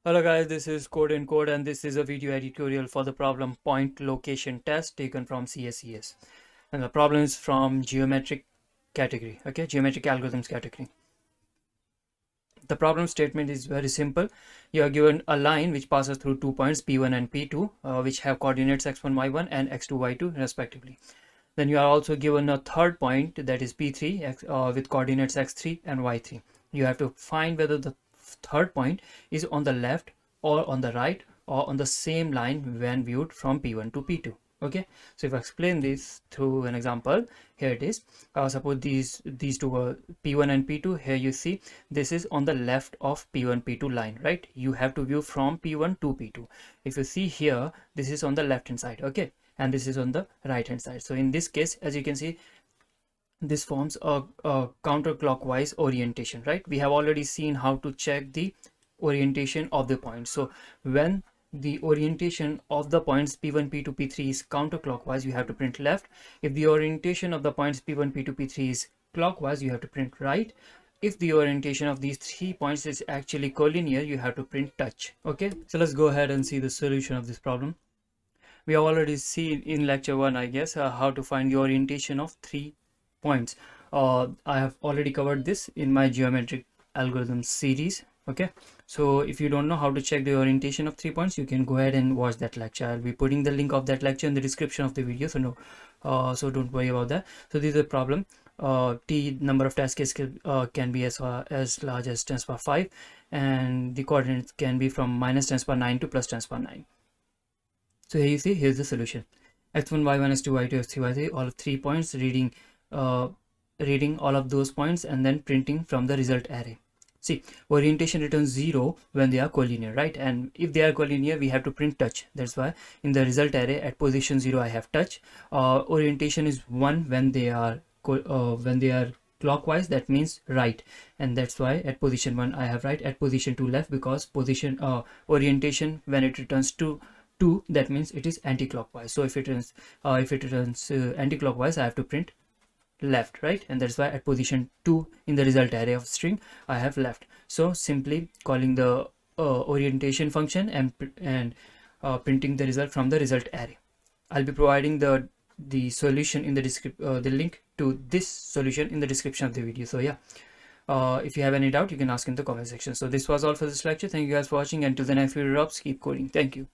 Hello guys, this is CodeNCode and this is a video editorial for the problem point location test taken from CSES. And the problem is from geometric category, okay, geometric algorithms category. The problem statement is very simple. You are given a line which passes through 2 points P1 and P2 which have coordinates x1, y1 and x2, y2 respectively. Then you are also given a third point, that is P3 with coordinates x3 and y3. You have to find whether the third point is on the left or on the right or on the same line when viewed from P1 to P2. Okay, so if I explain this through an example, here it is. Suppose these two were P1 and P2. Here you see this is on the left of P1 P2 line, right? You have to view from P1 to P2. If you see here, this is on the left hand side, okay, and this is on the right hand side. So in this case, as you can see, this forms a counterclockwise orientation, right? We have already seen how to check the orientation of the point. So when the orientation of the points P1, P2, P3 is counterclockwise, you have to print left. If the orientation of the points P1, P2, P3 is clockwise, you have to print right. If the orientation of these 3 points is actually collinear, you have to print touch. Okay, so let's go ahead and see the solution of this problem. We have already seen in lecture 1, I guess, how to find the orientation of 3 points. I have already covered this in my geometric algorithm series. Okay, so if you don't know how to check the orientation of 3 points, you can go ahead and watch that lecture. I'll be putting the link of that lecture in the description of the video, so don't worry about that. So this is a problem. T number of test cases can be as large as 10 to the power 5, and the coordinates can be from minus 10 to the power 9 to plus 10 to the power 9. So here you see, here's the solution. x1, y1, x2, y2, x3, y3, all of 3 points, reading all of those points and then printing from the result array. See, orientation returns 0 when they are collinear, right? And if they are collinear, we have to print touch. That's why in the result array at position 0 I have touch. Orientation is 1 when they are clockwise, that means right, and that's why at position 1 I have right, at position 2 left, because position orientation when it returns to 2, that means it is anti-clockwise. So if it returns anti-clockwise, I have to print left, right? And that's why at position 2 in the result array of string I have left. So simply calling the orientation function and printing the result from the result array. I'll be providing the solution in the the link to this solution in the description of the video. So yeah, if you have any doubt, you can ask in the comment section. So this was all for this lecture. Thank you guys for watching, and till the next video drops, keep coding. Thank you.